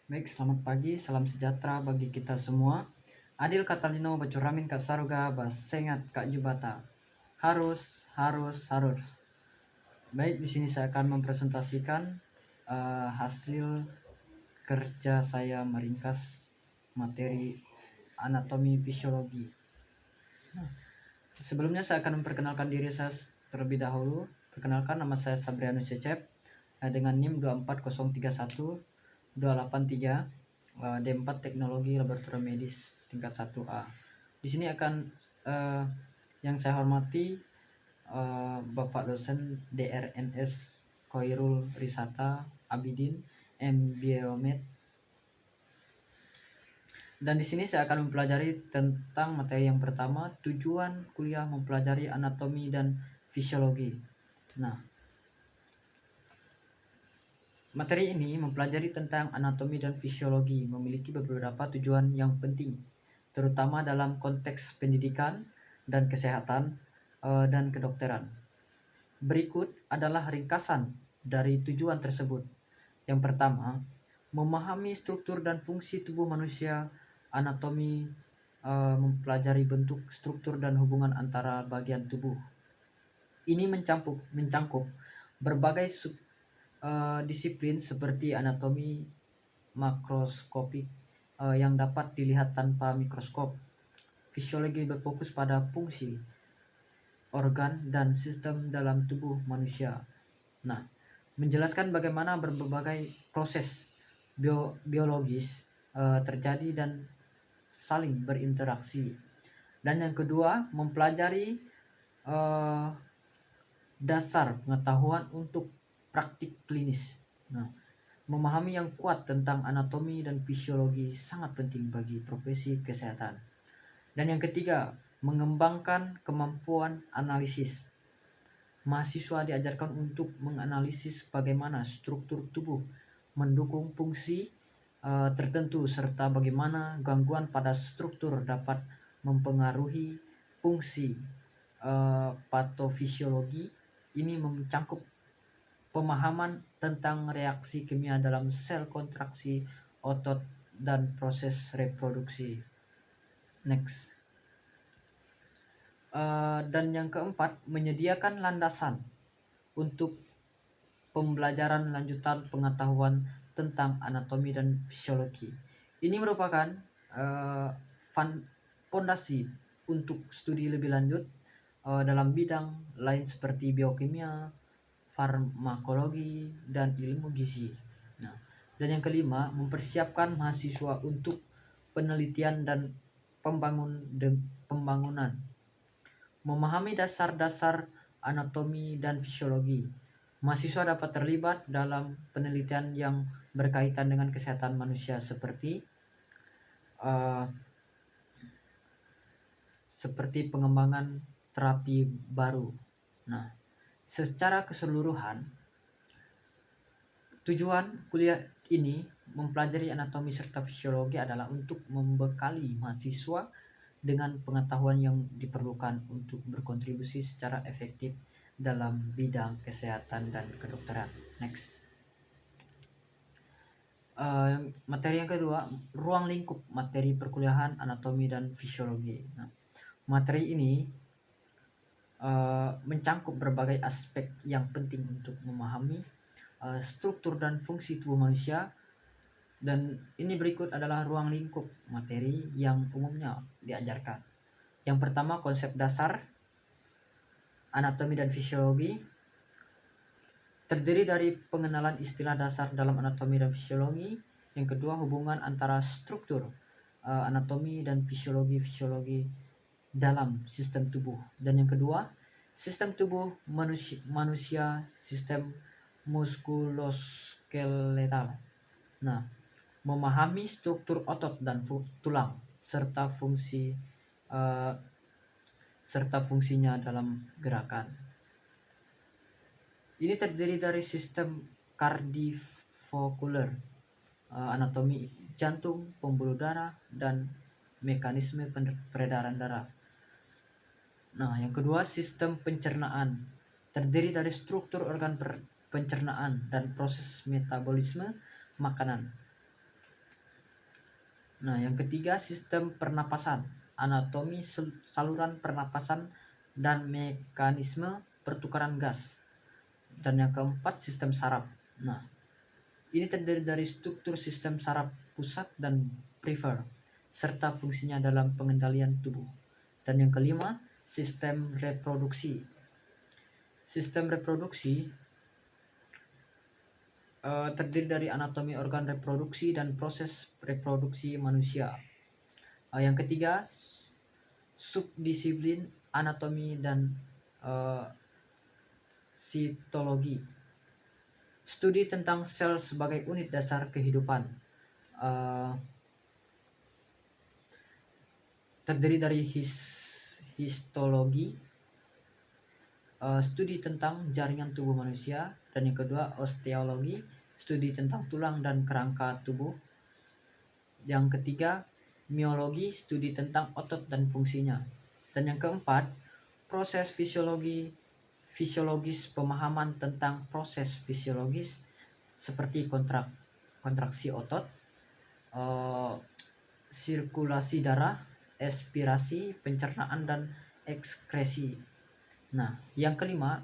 Baik, selamat pagi, salam sejahtera bagi kita semua. Adil Katalino Bacuramin Kak Saruga Basengat Kak Jubata. Harus. Baik, di sini saya akan mempresentasikan hasil kerja saya meringkas materi anatomi fisiologi. Nah, sebelumnya saya akan memperkenalkan diri saya terlebih dahulu. Perkenalkan, nama saya Sabrianus Cecep dengan NIM 240112883 D4 Teknologi Laboratorium Medis tingkat 1A. Di sini akan yang saya hormati Bapak dosen DRNS Khairul Risata Abidin M Biomed. Dan di sini saya akan mempelajari tentang materi yang pertama, tujuan kuliah mempelajari anatomi dan fisiologi. Nah, materi ini mempelajari tentang anatomi dan fisiologi memiliki beberapa tujuan yang penting, terutama dalam konteks pendidikan dan kesehatan dan kedokteran. Berikut adalah ringkasan dari tujuan tersebut. Yang pertama, memahami struktur dan fungsi tubuh manusia. Anatomi mempelajari bentuk, struktur, dan hubungan antara bagian tubuh. Ini mencangkup berbagai disiplin seperti anatomi makroskopik yang dapat dilihat tanpa mikroskop. Fisiologi berfokus pada fungsi, organ, dan sistem dalam tubuh manusia. Nah, menjelaskan bagaimana berbagai proses biologis terjadi dan saling berinteraksi. Dan yang kedua, mempelajari dasar pengetahuan untuk praktik klinis. Nah, memahami yang kuat tentang anatomi dan fisiologi sangat penting bagi profesi kesehatan. Dan yang ketiga, mengembangkan kemampuan analisis. Mahasiswa diajarkan untuk menganalisis bagaimana struktur tubuh mendukung fungsi tertentu serta bagaimana gangguan pada struktur dapat mempengaruhi fungsi. Patofisiologi ini mencangkup pemahaman tentang reaksi kimia dalam sel kontraksi otot dan proses reproduksi. Next. Dan yang keempat, menyediakan landasan untuk pembelajaran lanjutan pengetahuan tentang anatomi dan fisiologi. Ini merupakan fondasi untuk studi lebih lanjut dalam bidang lain seperti biokimia, farmakologi, dan ilmu gizi. Nah, dan yang kelima, mempersiapkan mahasiswa untuk penelitian dan pembangunan. Memahami dasar-dasar anatomi dan fisiologi. Mahasiswa dapat terlibat dalam penelitian yang berkaitan dengan kesehatan manusia seperti pengembangan terapi baru. Nah, secara keseluruhan, tujuan kuliah ini mempelajari anatomi serta fisiologi adalah untuk membekali mahasiswa dengan pengetahuan yang diperlukan untuk berkontribusi secara efektif dalam bidang kesehatan dan kedokteran. Next. Materi yang kedua, ruang lingkup materi perkuliahan anatomi dan fisiologi. Nah, materi ini mencangkup berbagai aspek yang penting untuk memahami struktur dan fungsi tubuh manusia. Dan ini berikut adalah ruang lingkup materi yang umumnya diajarkan. Yang pertama, konsep dasar anatomi dan fisiologi. Terdiri dari pengenalan istilah dasar dalam anatomi dan fisiologi. Yang kedua, hubungan antara struktur anatomi dan fisiologi dalam sistem tubuh. Dan yang kedua, sistem tubuh manusia sistem muskuloskeletal. Nah, memahami struktur otot dan tulang serta fungsinya dalam gerakan. Ini terdiri dari sistem kardiovaskuler, anatomi jantung, pembuluh darah, dan mekanisme peredaran darah. Nah, yang kedua, sistem pencernaan terdiri dari struktur organ pencernaan dan proses metabolisme makanan. Nah, yang ketiga sistem pernapasan, anatomi saluran pernapasan dan mekanisme pertukaran gas. Dan yang keempat sistem saraf. Nah, ini terdiri dari struktur sistem saraf pusat dan peripher serta fungsinya dalam pengendalian tubuh. Dan yang kelima, sistem reproduksi. Sistem reproduksi terdiri dari anatomi organ reproduksi dan proses reproduksi manusia. Yang ketiga, subdisiplin anatomi dan sitologi. Studi tentang sel sebagai unit dasar kehidupan. Terdiri dari histologi, studi tentang jaringan tubuh manusia, dan yang kedua osteologi, studi tentang tulang dan kerangka tubuh. Yang ketiga miologi, studi tentang otot dan fungsinya. Dan yang keempat proses fisiologis, pemahaman tentang proses fisiologis seperti kontraksi otot, sirkulasi darah, expirasi, pencernaan, dan ekskresi. Nah, yang kelima,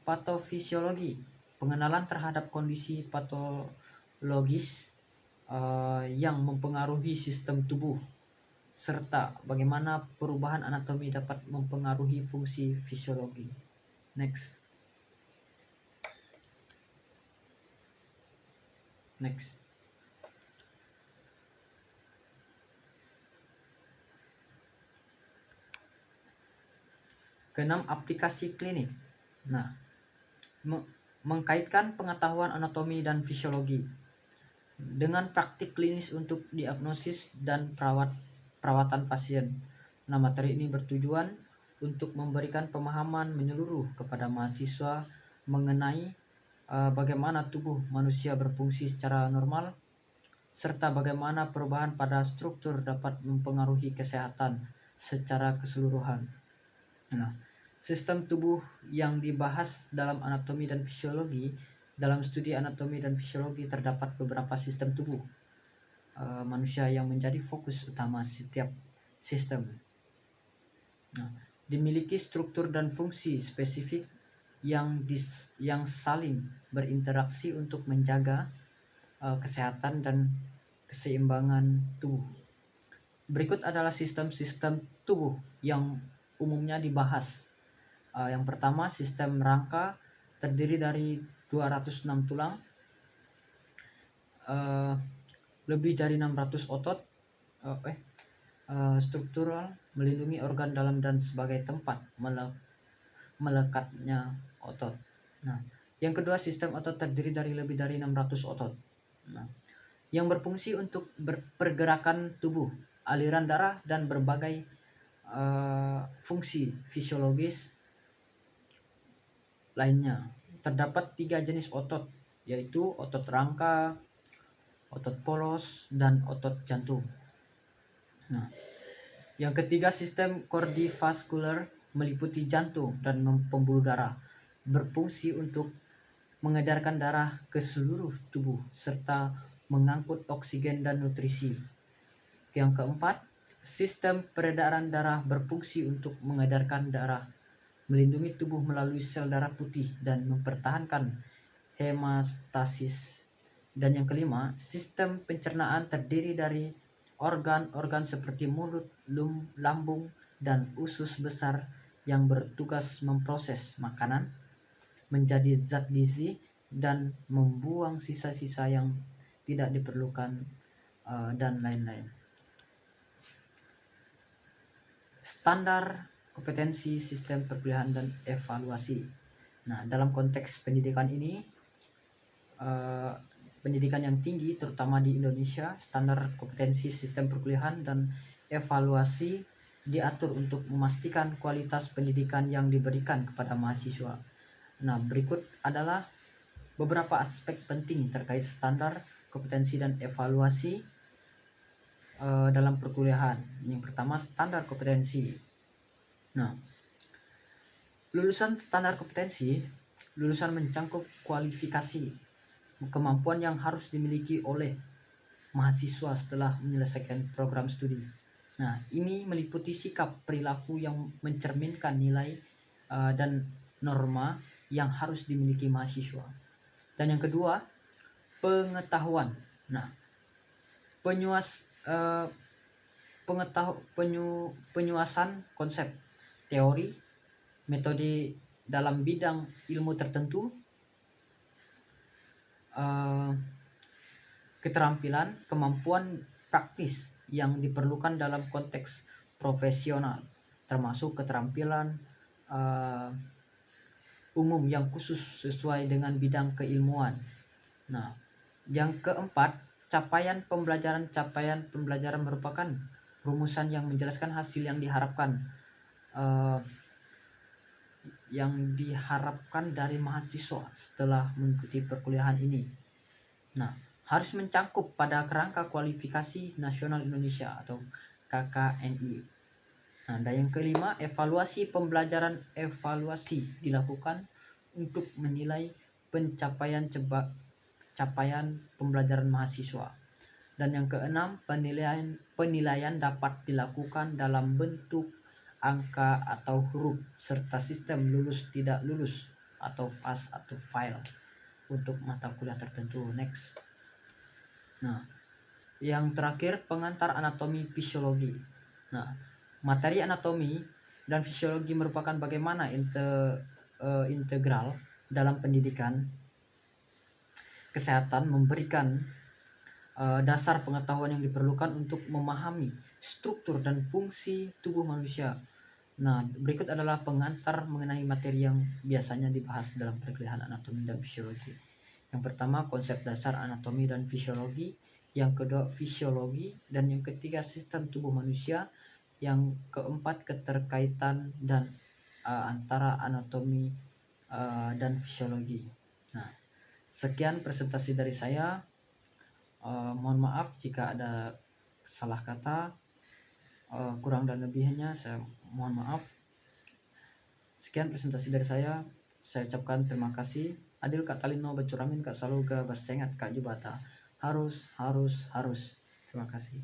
patofisiologi, pengenalan terhadap kondisi patologis yang mempengaruhi sistem tubuh, serta bagaimana perubahan anatomi dapat mempengaruhi fungsi fisiologi. Next. Keenam, aplikasi klinik. Nah, mengkaitkan pengetahuan anatomi dan fisiologi dengan praktik klinis untuk diagnosis dan perawatan pasien. Nah, materi ini bertujuan untuk memberikan pemahaman menyeluruh kepada mahasiswa mengenai bagaimana tubuh manusia berfungsi secara normal, serta bagaimana perubahan pada struktur dapat mempengaruhi kesehatan secara keseluruhan. Nah, sistem tubuh yang dibahas dalam anatomi dan fisiologi. Dalam studi anatomi dan fisiologi terdapat beberapa sistem tubuh manusia yang menjadi fokus utama setiap sistem. Nah, dimiliki struktur dan fungsi spesifik yang saling berinteraksi untuk menjaga kesehatan dan keseimbangan tubuh. Berikut adalah sistem-sistem tubuh yang umumnya dibahas. Yang pertama, sistem rangka terdiri dari 206 tulang, lebih dari 600 otot, struktural, melindungi organ dalam dan sebagai tempat melekatnya otot. Nah, yang kedua, sistem otot terdiri dari lebih dari 600 otot. Nah, yang berfungsi untuk pergerakan tubuh, aliran darah, dan berbagai fungsi fisiologis lainnya. Terdapat 3 jenis otot, yaitu otot rangka, otot polos, dan otot jantung. Nah, yang ketiga, sistem kardiovaskuler meliputi jantung dan pembuluh darah, berfungsi untuk mengedarkan darah ke seluruh tubuh serta mengangkut oksigen dan nutrisi. Yang keempat, sistem peredaran darah berfungsi untuk mengedarkan darah, melindungi tubuh melalui sel darah putih dan mempertahankan hemostasis. Dan yang kelima, sistem pencernaan terdiri dari organ-organ seperti mulut, lambung, dan usus besar yang bertugas memproses makanan menjadi zat gizi dan membuang sisa-sisa yang tidak diperlukan, dan lain-lain. Standar kompetensi sistem perkuliahan dan evaluasi. Nah, dalam konteks pendidikan ini, pendidikan yang tinggi terutama di Indonesia, standar kompetensi sistem perkuliahan dan evaluasi diatur untuk memastikan kualitas pendidikan yang diberikan kepada mahasiswa. Nah, berikut adalah beberapa aspek penting terkait standar kompetensi dan evaluasi dalam perkuliahan. Yang pertama, standar kompetensi. Nah, lulusan standar kompetensi, lulusan mencangkup kualifikasi, kemampuan yang harus dimiliki oleh mahasiswa setelah menyelesaikan program studi. Nah, ini meliputi sikap perilaku yang mencerminkan nilai dan norma yang harus dimiliki mahasiswa. Dan yang kedua, pengetahuan. Nah, penyuasan konsep, teori, metode dalam bidang ilmu tertentu, keterampilan, kemampuan praktis yang diperlukan dalam konteks profesional, termasuk keterampilan umum yang khusus sesuai dengan bidang keilmuan. Nah, yang keempat, capaian pembelajaran merupakan rumusan yang menjelaskan hasil yang diharapkan dari mahasiswa setelah mengikuti perkuliahan ini. Nah, harus mencakup pada kerangka kualifikasi nasional Indonesia atau KKNI. Nah, dan yang kelima, evaluasi dilakukan untuk menilai capaian pembelajaran mahasiswa. Dan yang keenam, penilaian dapat dilakukan dalam bentuk angka atau huruf serta sistem lulus tidak lulus atau pass atau fail untuk mata kuliah tertentu. Next. Nah, yang terakhir, pengantar anatomi fisiologi. Nah, materi anatomi dan fisiologi merupakan bagaimana integral dalam pendidikan kesehatan, memberikan dasar pengetahuan yang diperlukan untuk memahami struktur dan fungsi tubuh manusia. Nah, berikut adalah pengantar mengenai materi yang biasanya dibahas dalam perkuliahan anatomi dan fisiologi. Yang pertama, konsep dasar anatomi dan fisiologi. Yang kedua, fisiologi. Dan yang ketiga, sistem tubuh manusia. Yang keempat, keterkaitan dan antara anatomi dan fisiologi. Nah, sekian presentasi dari saya. Mohon maaf jika ada salah kata, kurang dan lebihnya saya mohon maaf. Sekian presentasi dari saya ucapkan terima kasih. Adil Kak Talino Bacuramin Kak Saluga Basengat Kak Jubata. Harus. Terima kasih.